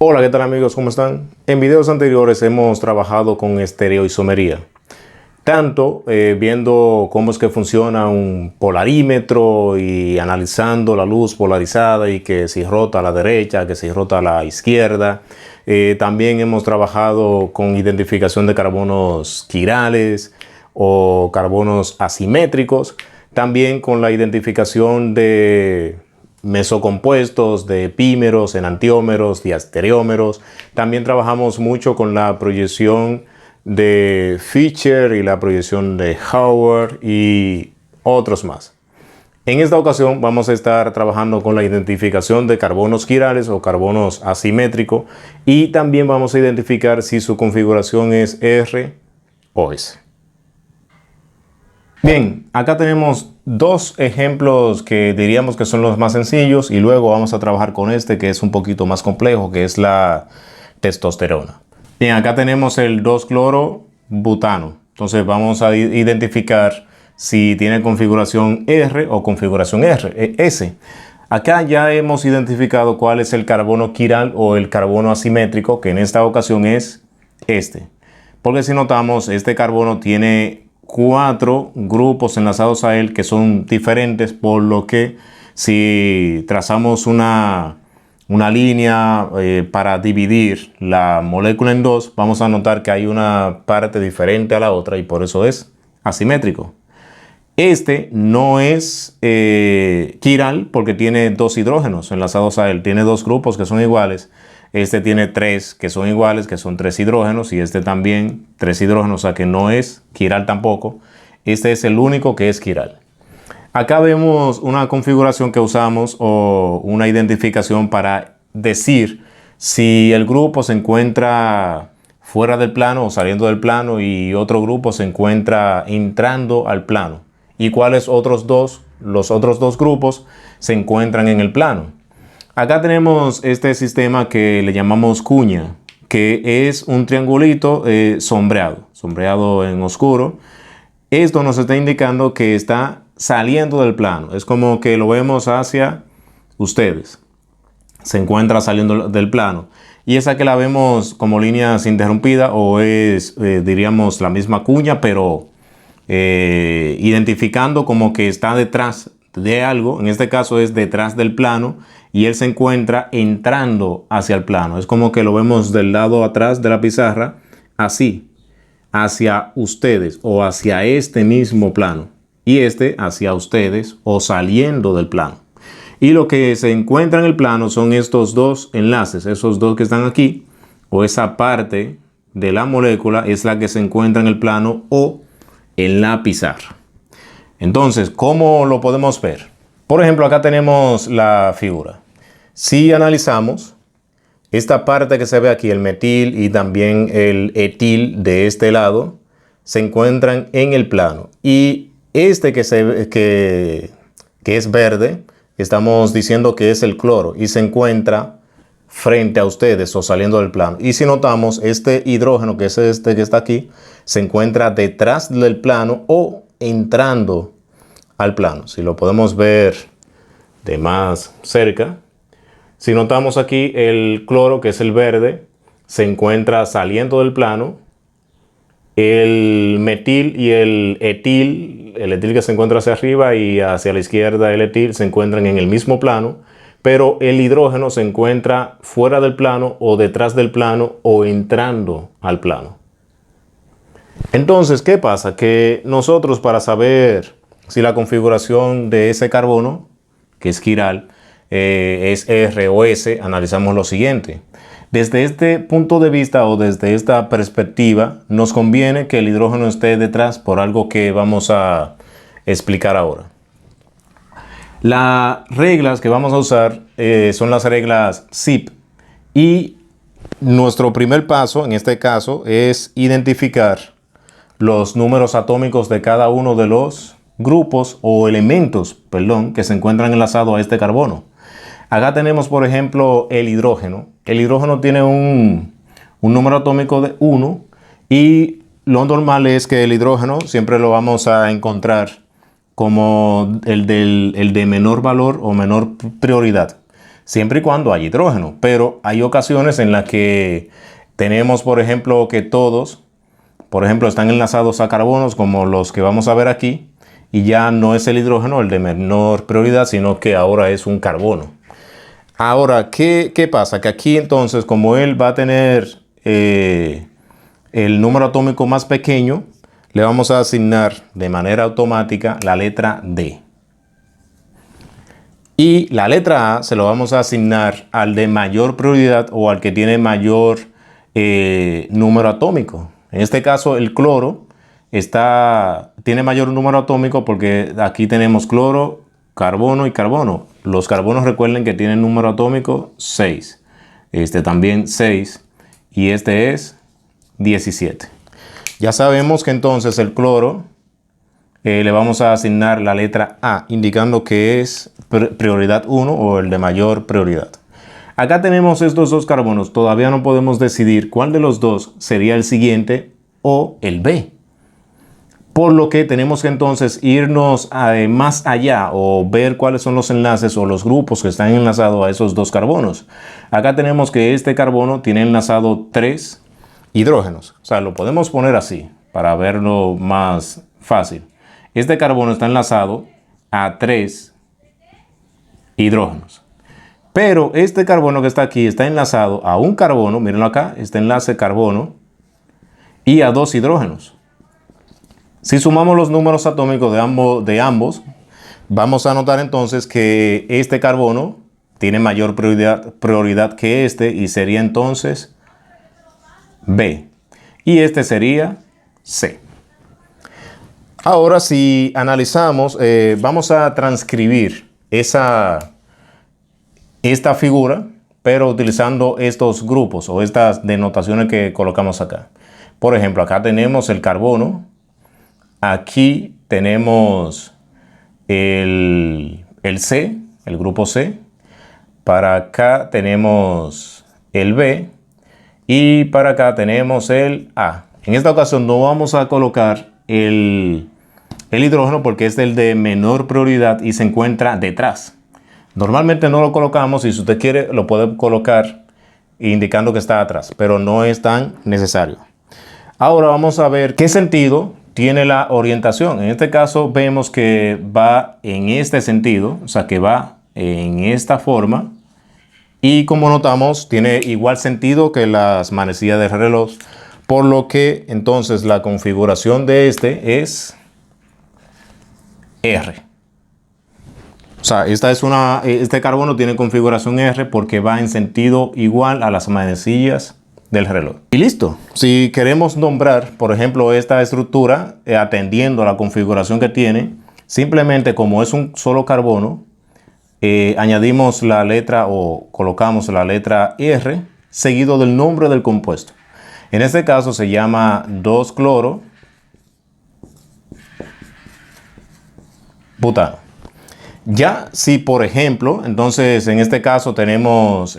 Hola, ¿qué tal amigos? ¿Cómo están? En videos anteriores hemos trabajado con estereoisomería, tanto viendo cómo es que funciona un polarímetro y analizando la luz polarizada y que si rota a la derecha, que si rota a la izquierda. También hemos trabajado con identificación de carbonos quirales o carbonos asimétricos, también con la identificación de mesocompuestos, de epímeros, enantiómeros, diastereómeros. También trabajamos mucho con la proyección de Fischer y la proyección de Howard y otros más. En esta ocasión vamos a estar trabajando con la identificación de carbonos quirales o carbonos asimétricos y también vamos a identificar si su configuración es R o S. Bien, acá tenemos dos ejemplos que diríamos que son los más sencillos y luego vamos a trabajar con este que es un poquito más complejo, que es la testosterona. Bien, acá tenemos el 2-cloro-butano. Entonces vamos a identificar si tiene configuración R o configuración S. Acá ya hemos identificado cuál es el carbono quiral o el carbono asimétrico, que en esta ocasión es este. Porque si notamos, este carbono tiene 4 grupos enlazados a él que son diferentes, por lo que si trazamos una línea para dividir la molécula en dos, vamos a notar que hay una parte diferente a la otra y por eso es asimétrico. Este no es quiral porque tiene 2 hidrógenos enlazados a él, tiene 2 grupos que son iguales. Este tiene 3 que son iguales, que son 3 hidrógenos, y este también 3 hidrógenos, o sea que no es quiral tampoco. Este es el único que es quiral. Acá vemos una configuración que usamos o una identificación para decir si el grupo se encuentra fuera del plano o saliendo del plano y otro grupo se encuentra entrando al plano. Y cuáles los otros dos grupos se encuentran en el plano. Acá tenemos este sistema que le llamamos cuña, que es un triangulito sombreado en oscuro. Esto nos está indicando que está saliendo del plano. Es como que lo vemos hacia ustedes. Se encuentra saliendo del plano. Y esa que la vemos como líneas interrumpidas o es, diríamos, la misma cuña, pero identificando como que está detrás de algo. En este caso es detrás del plano y él se encuentra entrando hacia el plano. Es como que lo vemos del lado atrás de la pizarra, así, hacia ustedes o hacia este mismo plano. Y este hacia ustedes o saliendo del plano. Y lo que se encuentra en el plano son estos dos enlaces, esos dos que están aquí, o esa parte de la molécula es la que se encuentra en el plano o en la pizarra. Entonces, ¿cómo lo podemos ver? Por ejemplo, acá tenemos la figura. Si analizamos esta parte que se ve aquí, el metil y también el etil de este lado, se encuentran en el plano. Y este que es verde, estamos diciendo que es el cloro y se encuentra frente a ustedes o saliendo del plano. Y si notamos, este hidrógeno, que es este que está aquí, se encuentra detrás del plano o entrando al plano. Si lo podemos ver de más cerca, si notamos aquí el cloro, que es el verde, se encuentra saliendo del plano. El metil y el etil que se encuentra hacia arriba y hacia la izquierda el etil se encuentran en el mismo plano, pero el hidrógeno se encuentra fuera del plano o detrás del plano o entrando al plano. Entonces, ¿qué pasa? Que nosotros, para saber si la configuración de ese carbono, que es quiral, es R o S, analizamos lo siguiente. Desde este punto de vista o desde esta perspectiva, nos conviene que el hidrógeno esté detrás por algo que vamos a explicar ahora. Las reglas que vamos a usar son las reglas ZIP y nuestro primer paso en este caso es identificar los números atómicos de cada uno de los grupos o elementos, que se encuentran enlazados a este carbono. Acá tenemos, por ejemplo, el hidrógeno. El hidrógeno tiene un número atómico de 1 y lo normal es que el hidrógeno siempre lo vamos a encontrar como el de menor valor o menor prioridad. siempre y cuando haya hidrógeno. Pero hay ocasiones en las que tenemos, por ejemplo, que todos, por ejemplo, están enlazados a carbonos como los que vamos a ver aquí, y ya no es el hidrógeno el de menor prioridad, sino que ahora es un carbono. Ahora, ¿qué pasa? Que aquí entonces, como él va a tener el número atómico más pequeño, le vamos a asignar de manera automática la letra D. Y la letra A se lo vamos a asignar al de mayor prioridad o al que tiene mayor número atómico. En este caso, el cloro tiene mayor número atómico porque aquí tenemos cloro, carbono y carbono. Los carbonos, recuerden que tienen número atómico 6. Este también 6 y este es 17. Ya sabemos que entonces el cloro le vamos a asignar la letra A, indicando que es prioridad 1 o el de mayor prioridad. Acá tenemos estos dos carbonos. Todavía no podemos decidir cuál de los dos sería el siguiente o el B. Por lo que tenemos que entonces irnos más allá o ver cuáles son los enlaces o los grupos que están enlazados a esos dos carbonos. Acá tenemos que este carbono tiene enlazado 3 hidrógenos. O sea, lo podemos poner así para verlo más fácil. Este carbono está enlazado a 3 hidrógenos. Pero este carbono que está aquí está enlazado a un carbono, mírenlo acá, este enlace carbono, y a 2 hidrógenos. Si sumamos los números atómicos de ambos, vamos a notar entonces que este carbono tiene mayor prioridad que este y sería entonces B. Y este sería C. Ahora, si analizamos, vamos a transcribir esta figura, pero utilizando estos grupos o estas denotaciones que colocamos acá. Por ejemplo, acá tenemos el carbono. Aquí tenemos el C, el grupo C. Para acá tenemos el B. Y para acá tenemos el A. En esta ocasión no vamos a colocar el hidrógeno porque es el de menor prioridad y se encuentra detrás. Normalmente no lo colocamos y si usted quiere lo puede colocar indicando que está atrás, pero no es tan necesario. Ahora vamos a ver qué sentido tiene la orientación. En este caso vemos que va en este sentido, o sea que va en esta forma. Y como notamos, tiene igual sentido que las manecillas del reloj, por lo que entonces la configuración de este es R. O sea, este carbono tiene configuración R porque va en sentido igual a las manecillas del reloj. Y listo. Si queremos nombrar, por ejemplo, esta estructura, atendiendo a la configuración que tiene, simplemente como es un solo carbono, añadimos la letra o colocamos la letra R seguido del nombre del compuesto. En este caso se llama 2-cloro butano. Ya si por ejemplo, entonces en este caso tenemos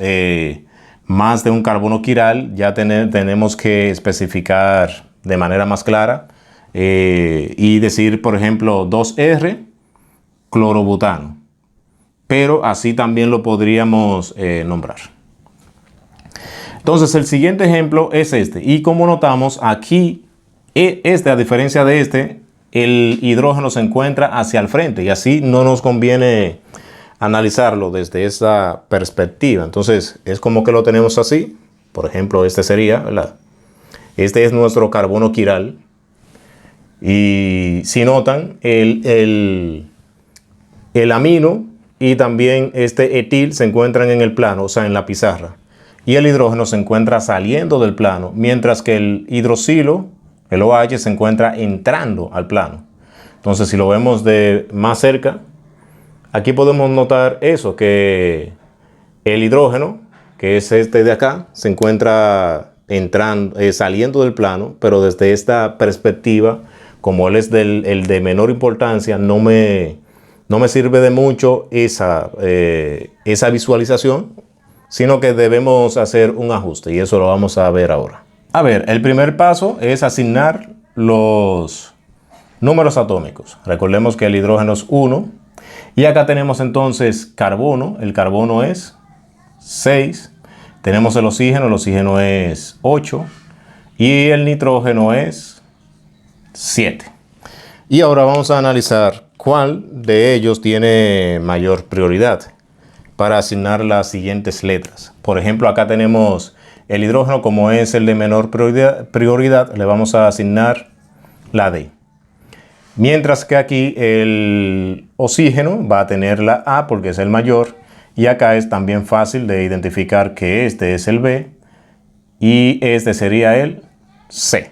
más de un carbono quiral, ya tenemos que especificar de manera más clara y decir por ejemplo 2R clorobutano. Pero así también lo podríamos nombrar. Entonces el siguiente ejemplo es este. Y como notamos aquí, a diferencia de este, el hidrógeno se encuentra hacia el frente. Y así no nos conviene analizarlo desde esa perspectiva. Entonces es como que lo tenemos así. Por ejemplo, este sería, ¿verdad? Este es nuestro carbono quiral. Y si notan, el amino y también este etil se encuentran en el plano, o sea, en la pizarra. Y el hidrógeno se encuentra saliendo del plano, mientras que el hidroxilo, el OH, se encuentra entrando al plano. Entonces, si lo vemos de más cerca, aquí podemos notar eso, que el hidrógeno, que es este de acá, se encuentra saliendo del plano, pero desde esta perspectiva, como él es el de menor importancia, no me sirve de mucho esa visualización, sino que debemos hacer un ajuste y eso lo vamos a ver ahora. A ver, el primer paso es asignar los números atómicos. Recordemos que el hidrógeno es 1 y acá tenemos entonces carbono. El carbono es 6. Tenemos el oxígeno es 8. Y el nitrógeno es 7. Y ahora vamos a analizar cuál de ellos tiene mayor prioridad para asignar las siguientes letras. Por ejemplo, acá tenemos el hidrógeno, como es el de menor prioridad, le vamos a asignar la D. Mientras que aquí el oxígeno va a tener la A porque es el mayor. Y acá es también fácil de identificar que este es el B y este sería el C.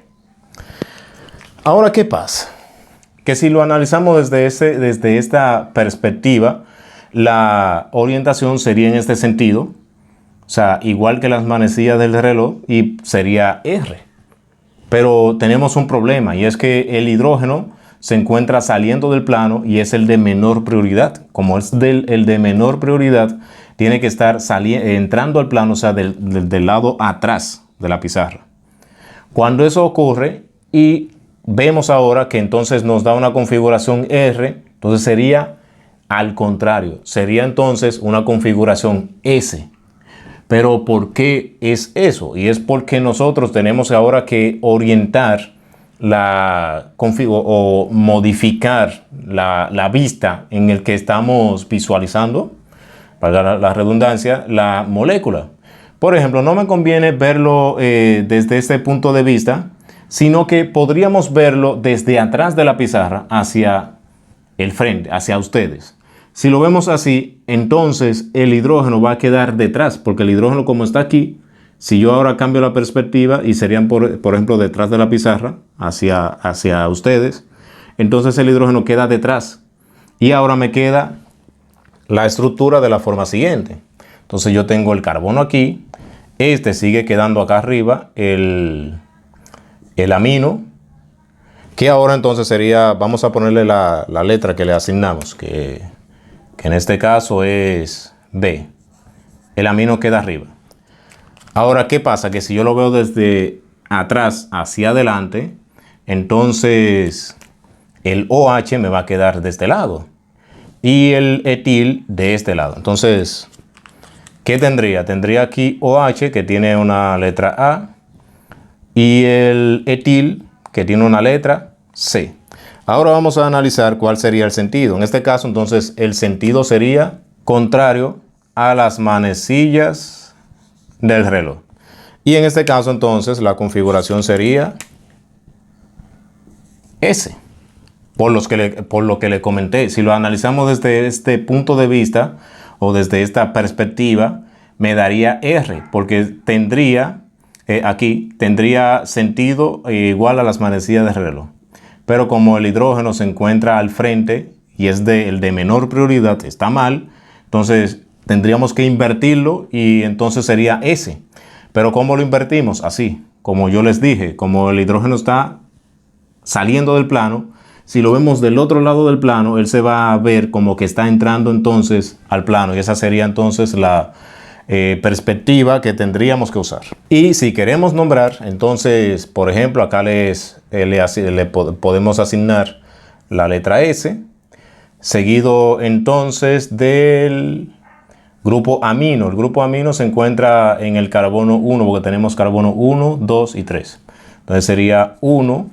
Ahora, ¿qué pasa? Que si lo analizamos desde esta perspectiva, la orientación sería en este sentido, o sea, igual que las manecillas del reloj, y sería R. Pero tenemos un problema, y es que el hidrógeno se encuentra saliendo del plano y es el de menor prioridad. Como es el de menor prioridad, tiene que estar entrando al plano, o sea, del lado atrás de la pizarra. Cuando eso ocurre y vemos ahora que entonces nos da una configuración R, entonces sería al contrario, sería entonces una configuración S. Pero ¿por qué es eso? Y es porque nosotros tenemos ahora que orientar o modificar la vista en el que estamos visualizando, para la redundancia, la molécula. Por ejemplo, no me conviene verlo desde este punto de vista, sino que podríamos verlo desde atrás de la pizarra hacia el frente, hacia ustedes. Si lo vemos así, entonces el hidrógeno va a quedar detrás, porque el hidrógeno, como está aquí, si yo ahora cambio la perspectiva y serían, por ejemplo, detrás de la pizarra, hacia ustedes, entonces el hidrógeno queda detrás. Y ahora me queda la estructura de la forma siguiente. Entonces yo tengo el carbono aquí, este sigue quedando acá arriba, el amino, que ahora entonces sería, vamos a ponerle la letra que le asignamos, que en este caso es B. El amino queda arriba. Ahora, ¿qué pasa? Que si yo lo veo desde atrás hacia adelante, entonces el OH me va a quedar de este lado y el etil de este lado. Entonces, ¿qué tendría? Tendría aquí OH, que tiene una letra A, y el etil, que tiene una letra C. Ahora vamos a analizar cuál sería el sentido. En este caso, entonces, el sentido sería contrario a las manecillas del reloj. Y en este caso, entonces, la configuración sería S. Por lo que le comenté. Si lo analizamos desde este punto de vista o desde esta perspectiva, me daría R, porque tendría, aquí, tendría sentido igual a las manecillas del reloj. Pero como el hidrógeno se encuentra al frente y es el de menor prioridad, está mal, entonces tendríamos que invertirlo y entonces sería S. Pero ¿cómo lo invertimos? Así, como yo les dije, como el hidrógeno está saliendo del plano, si lo vemos del otro lado del plano, él se va a ver como que está entrando entonces al plano, y esa sería entonces la perspectiva que tendríamos que usar. Y si queremos nombrar, entonces, por ejemplo, acá le podemos asignar la letra S, seguido entonces del grupo amino. El grupo amino se encuentra en el carbono 1, porque tenemos carbono 1, 2 y 3. Entonces sería 1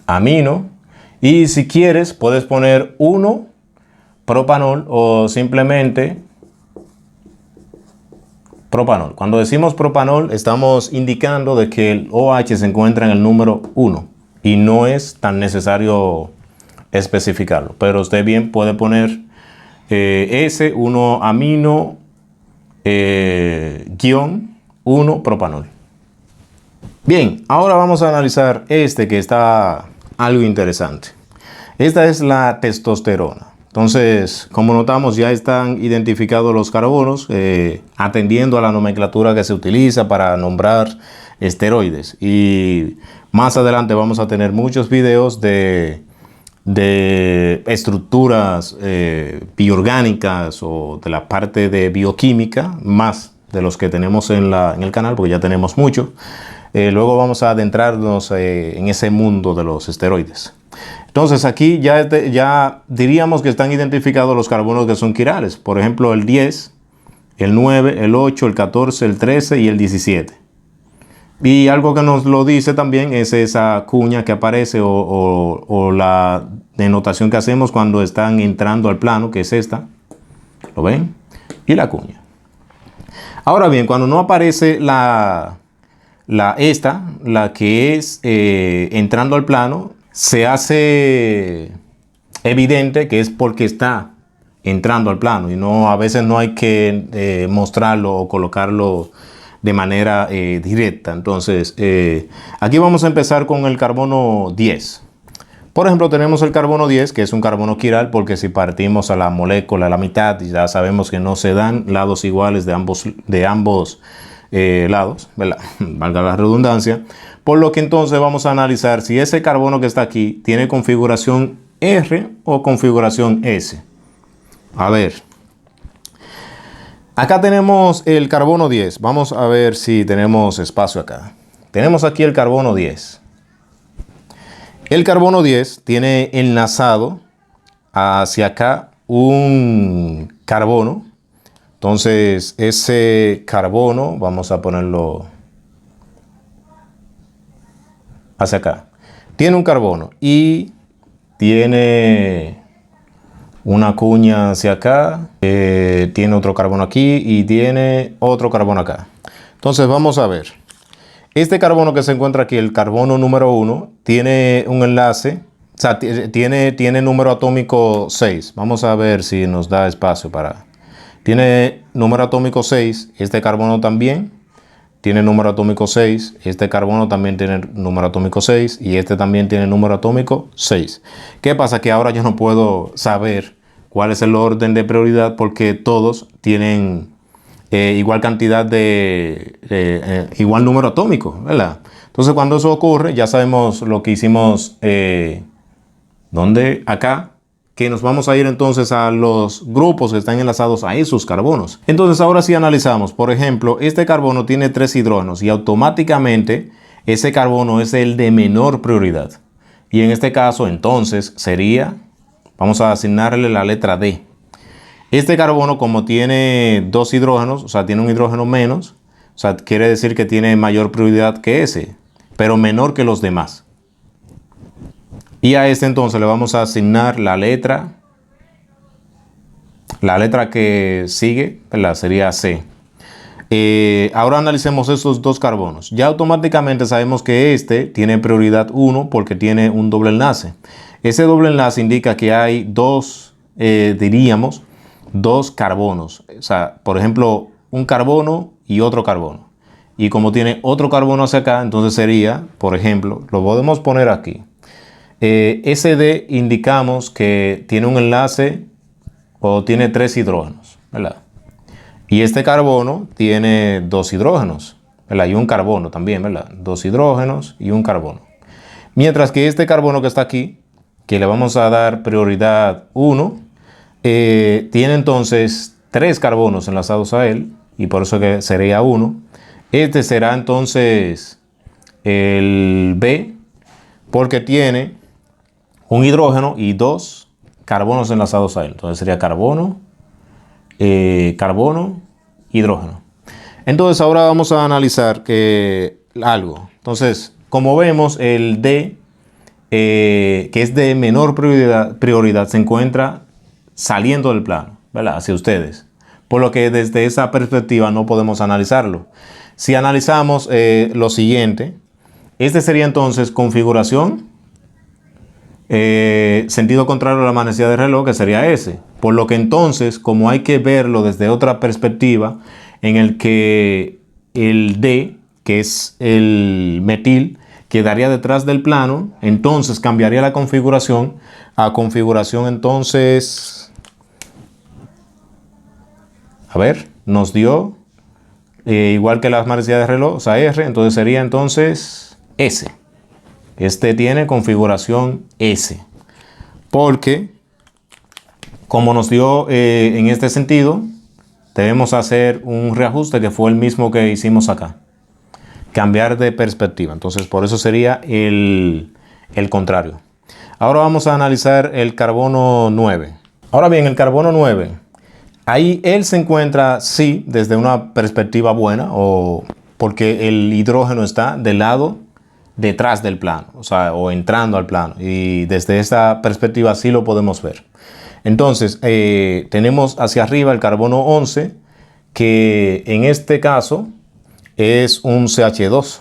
amino, y si quieres puedes poner 1 propanol o simplemente propanol. Cuando decimos propanol, estamos indicando de que el OH se encuentra en el número 1 y no es tan necesario especificarlo, pero usted bien puede poner S1 amino guión 1 propanol. Bien, ahora vamos a analizar este que está algo interesante. Esta es la testosterona. Entonces, como notamos, ya están identificados los carbonos atendiendo a la nomenclatura que se utiliza para nombrar esteroides. Y más adelante vamos a tener muchos videos de estructuras bioorgánicas o de la parte de bioquímica, más de los que tenemos en el canal, porque ya tenemos mucho. Luego vamos a adentrarnos en ese mundo de los esteroides. Entonces aquí ya diríamos que están identificados los carbonos que son quirales. Por ejemplo, el 10, el 9, el 8, el 14, el 13 y el 17. Y algo que nos lo dice también es esa cuña que aparece o la denotación que hacemos cuando están entrando al plano, que es esta. ¿Lo ven? Y la cuña. Ahora bien, cuando no aparece la que es entrando al plano, se hace evidente que es porque está entrando al plano y no, a veces no hay que mostrarlo o colocarlo de manera directa. Entonces, aquí vamos a empezar con el carbono 10. Por ejemplo, tenemos el carbono 10, que es un carbono quiral, porque si partimos a la molécula a la mitad, ya sabemos que no se dan lados iguales de ambos lados, ¿verdad? Valga la redundancia. Por lo que entonces vamos a analizar si ese carbono que está aquí tiene configuración R o configuración S. A ver. Acá tenemos el carbono 10. Vamos a ver si tenemos espacio acá. Tenemos aquí el carbono 10. El carbono 10 tiene enlazado hacia acá un carbono. Entonces, ese carbono, vamos a ponerlo hacia acá. Tiene un carbono y tiene una cuña hacia acá. Tiene otro carbono aquí y tiene otro carbono acá. Entonces, vamos a ver. Este carbono que se encuentra aquí, el carbono número 1, tiene un enlace. O sea, tiene número atómico 6. Vamos a ver si nos da espacio para... Tiene número atómico 6, este carbono también tiene número atómico 6, este carbono también tiene número atómico 6 y este también tiene número atómico 6. ¿Qué pasa? Que ahora yo no puedo saber cuál es el orden de prioridad porque todos tienen igual cantidad igual número atómico, ¿verdad? Entonces cuando eso ocurre ya sabemos lo que hicimos, ¿dónde? Acá. Que nos vamos a ir entonces a los grupos que están enlazados a esos carbonos. Entonces ahora sí analizamos, por ejemplo, este carbono tiene 3 hidrógenos y automáticamente ese carbono es el de menor prioridad. Y en este caso entonces sería, vamos a asignarle la letra D. Este carbono como tiene 2 hidrógenos, o sea tiene un hidrógeno menos, o sea quiere decir que tiene mayor prioridad que ese, pero menor que los demás. Y a este entonces le vamos a asignar la letra que sigue, ¿verdad? Sería C. Ahora analicemos estos dos carbonos. Ya automáticamente sabemos que este tiene prioridad 1 porque tiene un doble enlace. Ese doble enlace indica que hay dos carbonos. O sea, por ejemplo, un carbono y otro carbono. Y como tiene otro carbono hacia acá, entonces sería, por ejemplo, lo podemos poner aquí. SD indicamos que tiene un enlace o tiene 3 hidrógenos, ¿verdad? Y este carbono tiene 2 hidrógenos, ¿verdad? Y un carbono también, ¿verdad? 2 hidrógenos y un carbono. Mientras que este carbono que está aquí, que le vamos a dar prioridad 1, tiene entonces 3 carbonos enlazados a él, y por eso que sería 1. Este será entonces el B, porque tiene un hidrógeno y 2 carbonos enlazados a él. Entonces sería carbono, carbono, hidrógeno. Entonces ahora vamos a analizar algo. Entonces, como vemos, el D, que es de menor prioridad, se encuentra saliendo del plano, ¿verdad? Hacia ustedes. Por lo que desde esa perspectiva no podemos analizarlo. Si analizamos lo siguiente, este sería entonces configuración, sentido contrario a la manecilla del reloj, que sería ese. Por lo que entonces, como hay que verlo desde otra perspectiva, en el que el D, que es el metil, quedaría detrás del plano, entonces cambiaría la configuración a configuración entonces, a ver, nos dio igual que las manecillas de reloj, o sea R, entonces sería entonces S. Este tiene configuración S, porque como nos dio en este sentido, debemos hacer un reajuste que fue el mismo que hicimos acá. cambiar de perspectiva. Entonces, por eso sería el contrario. Ahora vamos a analizar el carbono 9. Ahora bien, el carbono 9, ahí él se encuentra, sí, desde una perspectiva buena, o porque el hidrógeno está del lado detrás del plano, o sea, o entrando al plano. Y desde esta perspectiva sí lo podemos ver. Entonces, tenemos hacia arriba el carbono 11, que en este caso es un CH2.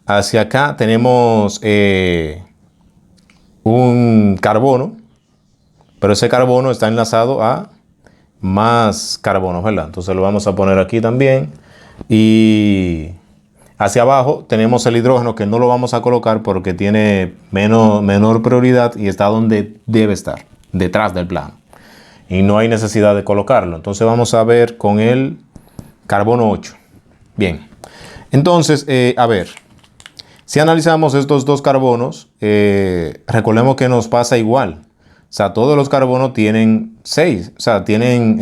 Hacia acá tenemos un carbono, pero ese carbono está enlazado a más carbonos, ¿verdad? Entonces lo vamos a poner aquí también. Y hacia abajo tenemos el hidrógeno, que no lo vamos a colocar porque tiene menor prioridad y está donde debe estar, detrás del plano. Y no hay necesidad de colocarlo. Entonces vamos a ver con el carbono 8. Bien. Entonces, a ver. Si analizamos estos dos carbonos, recordemos que nos pasa igual. O sea, todos los carbonos tienen 6, o sea, tienen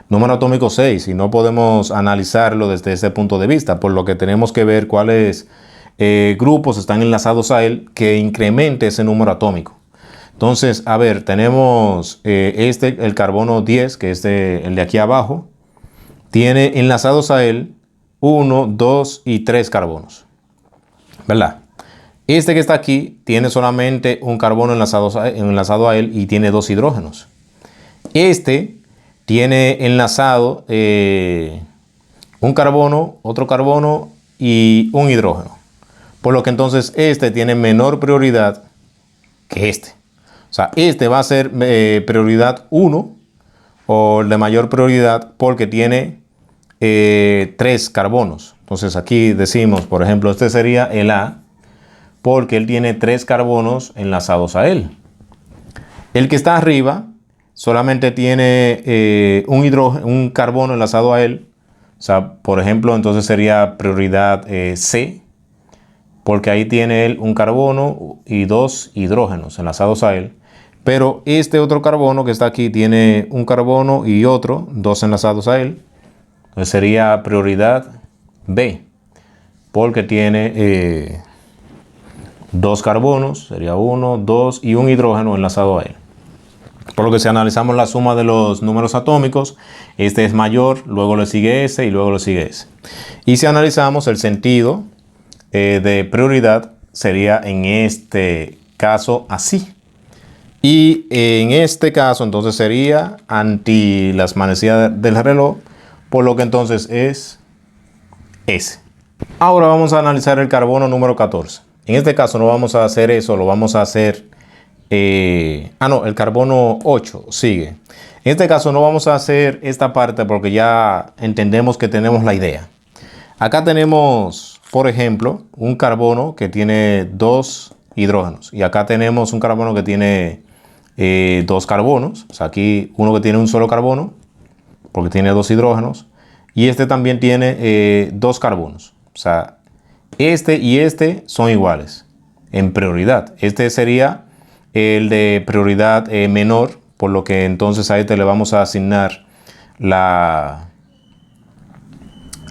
número atómico 6 y no podemos analizarlo desde ese punto de vista, por lo que tenemos que ver cuáles grupos están enlazados a él que incremente ese número atómico. Entonces, a ver, tenemos el carbono 10, que es el de aquí abajo, tiene enlazados a él 1, 2 y 3 carbonos, ¿verdad? Este que está aquí tiene solamente un carbono enlazado a él y tiene 2 hidrógenos. Este tiene enlazado un carbono, otro carbono y un hidrógeno. Por lo que entonces este tiene menor prioridad que este. O sea, este va a ser prioridad 1 o de mayor prioridad porque tiene 3 carbonos. Entonces aquí decimos, por ejemplo, este sería el A, porque él tiene 3 carbonos enlazados a él. El que está arriba solamente tiene un carbono enlazado a él. O sea, por ejemplo, entonces sería prioridad C, porque ahí tiene él un carbono y 2 hidrógenos enlazados a él. Pero este otro carbono que está aquí tiene un carbono y otro, 2 enlazados a él. Entonces sería prioridad B, porque tiene 2 carbonos, sería 1, 2 y un hidrógeno enlazado a él. Por lo que si analizamos la suma de los números atómicos, este es mayor, luego le sigue ese y luego le sigue ese. Y si analizamos el sentido de prioridad, sería en este caso así. Y en este caso entonces sería anti las manecillas del reloj, por lo que entonces es ese. Ahora vamos a analizar el carbono número 14. En este caso no vamos a hacer eso, lo vamos a hacer... el carbono 8 sigue. En este caso no vamos a hacer esta parte porque ya entendemos que tenemos la idea. Acá tenemos, por ejemplo, un carbono que tiene 2 hidrógenos. Y acá tenemos un carbono que tiene 2 carbonos. O sea, aquí uno que tiene un solo carbono, porque tiene 2 hidrógenos. Y este también tiene 2 carbonos. O sea, este y este son iguales en prioridad. Este sería el de prioridad menor, por lo que entonces a este le vamos a asignar la,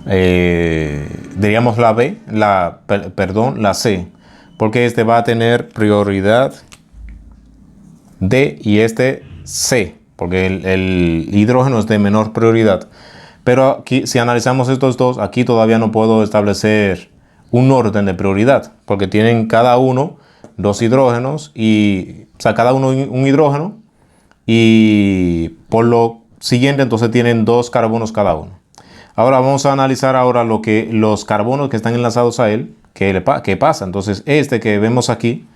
diríamos la B, la C, porque este va a tener prioridad D y este C, porque el hidrógeno es de menor prioridad. Pero aquí, si analizamos estos dos, aquí todavía no puedo establecer un orden de prioridad, porque tienen cada uno 2 hidrógenos y, o sea, cada uno un hidrógeno, y por lo siguiente entonces tienen 2 carbonos cada uno. Ahora vamos a analizar ahora los carbonos que están enlazados a él, ¿qué pasa? Entonces este que vemos aquí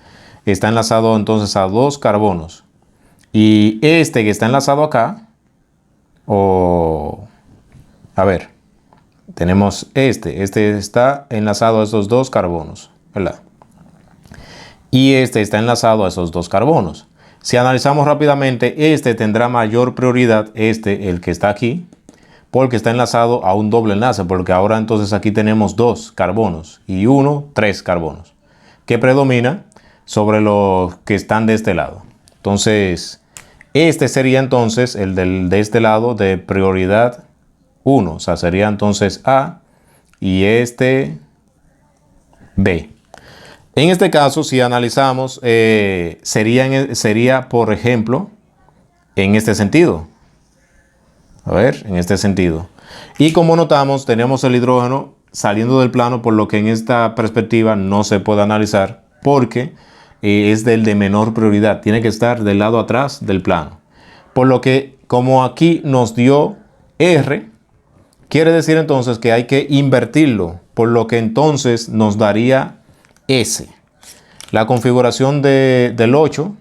está enlazado entonces a 2 carbonos, y este que está enlazado acá, a ver, tenemos este está enlazado a esos 2 carbonos, ¿verdad? Y este está enlazado a esos 2 carbonos. Si analizamos rápidamente, este tendrá mayor prioridad, el que está aquí, porque está enlazado a un doble enlace, porque ahora entonces aquí tenemos 2 carbonos y 3 carbonos, que predomina sobre los que están de este lado. Entonces, este sería entonces el de este lado de prioridad 1, o sea, sería entonces A, y este B. En este caso, si analizamos, sería, por ejemplo, en este sentido. A ver, en este sentido. Y como notamos, tenemos el hidrógeno saliendo del plano, por lo que en esta perspectiva no se puede analizar porque es del de menor prioridad. Tiene que estar del lado atrás del plano. Por lo que, como aquí nos dio R, quiere decir entonces que hay que invertirlo, por lo que entonces nos daría S. La configuración del 8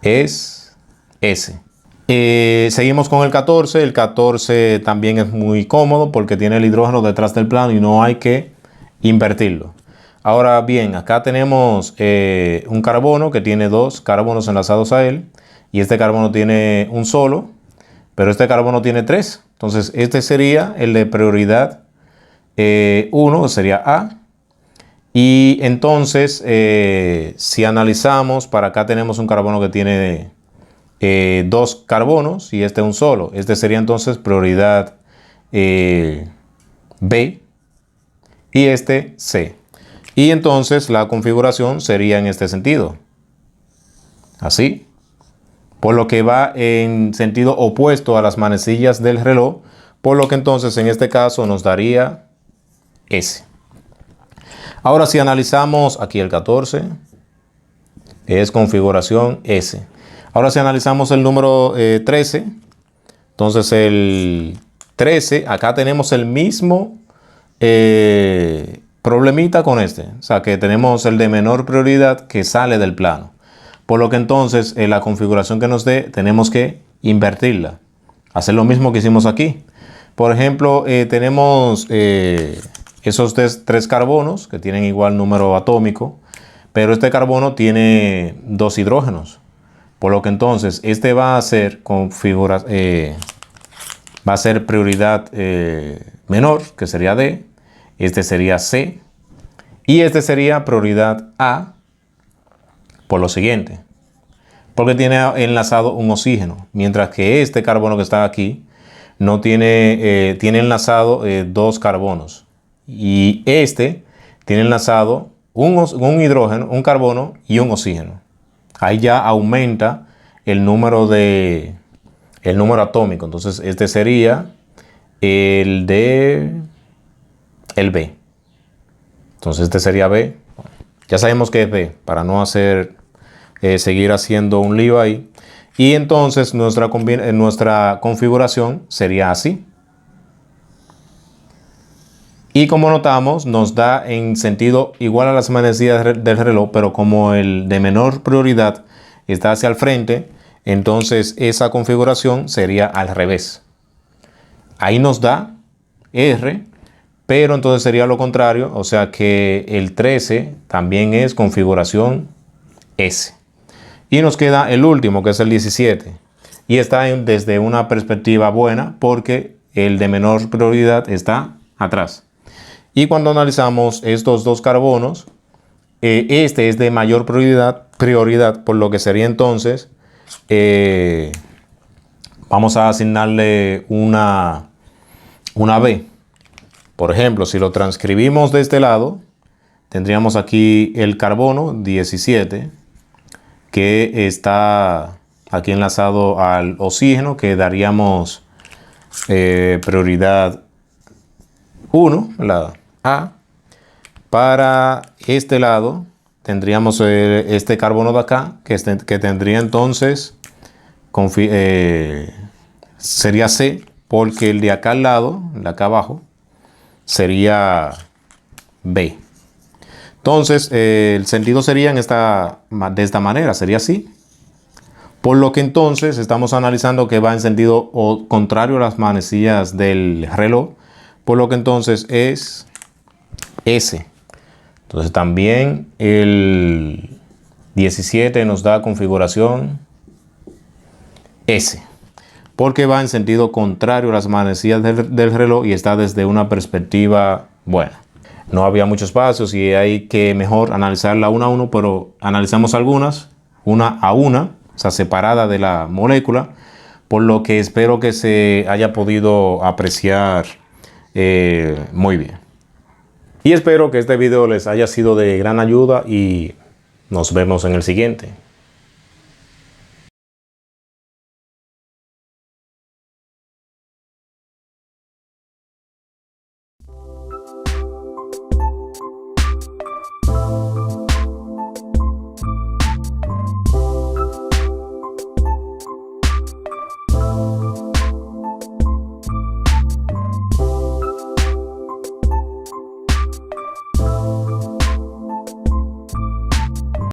es S. Seguimos con el 14. El 14 también es muy cómodo porque tiene el hidrógeno detrás del plano y no hay que invertirlo. Ahora bien, acá tenemos un carbono que tiene dos carbonos enlazados a él y este carbono tiene un solo, pero este carbono tiene tres. Entonces este sería el de prioridad 1, sería A. Y entonces, si analizamos, para acá tenemos un carbono que tiene dos carbonos y este un solo. Este sería entonces prioridad B y este C. Y entonces la configuración sería en este sentido. Así. Por lo que va en sentido opuesto a las manecillas del reloj. Por lo que entonces en este caso nos daría S. Ahora si analizamos aquí el 14, es configuración S. Ahora si analizamos el número 13, entonces el 13, acá tenemos el mismo problemita con este. O sea que tenemos el de menor prioridad que sale del plano. Por lo que entonces la configuración que nos dé tenemos que invertirla. Hacer lo mismo que hicimos aquí. Por ejemplo, tenemos esos tres carbonos que tienen igual número atómico, pero este carbono tiene dos hidrógenos. Por lo que entonces este va a ser prioridad menor, que sería D. Este sería C. Y este sería prioridad A por lo siguiente. Porque tiene enlazado un oxígeno. Mientras que este carbono que está aquí no tiene, tiene enlazado dos carbonos. Y este tiene enlazado un hidrógeno, un carbono y un oxígeno. Ahí ya aumenta el número atómico. Entonces este sería el B. Entonces este sería B. Ya sabemos que es B para no seguir haciendo un lío ahí. Y entonces nuestra configuración sería así. Y como notamos, nos da en sentido igual a las manecillas del reloj, pero como el de menor prioridad está hacia el frente, entonces esa configuración sería al revés. Ahí nos da R, pero entonces sería lo contrario, o sea que el 13 también es configuración S. Y nos queda el último, que es el 17. Y está desde una perspectiva buena porque el de menor prioridad está atrás. Y cuando analizamos estos dos carbonos, este es de mayor prioridad, por lo que sería entonces, vamos a asignarle una B. Por ejemplo, si lo transcribimos de este lado, tendríamos aquí el carbono 17, que está aquí enlazado al oxígeno, que daríamos prioridad 1, la A. Para este lado tendríamos este carbono de acá, que tendría entonces, sería C, porque el de acá al lado, el de acá abajo, sería B. Entonces, el sentido sería de esta manera, sería así. Por lo que entonces estamos analizando que va en sentido contrario a las manecillas del reloj. Por lo que entonces es S. Entonces también el 17 nos da configuración S. Porque va en sentido contrario a las manecillas del reloj y está desde una perspectiva buena. No había muchos espacios y hay que mejor analizarla una a uno, pero analizamos algunas, una a una, o sea, separada de la molécula, por lo que espero que se haya podido apreciar muy bien. Y espero que este video les haya sido de gran ayuda y nos vemos en el siguiente.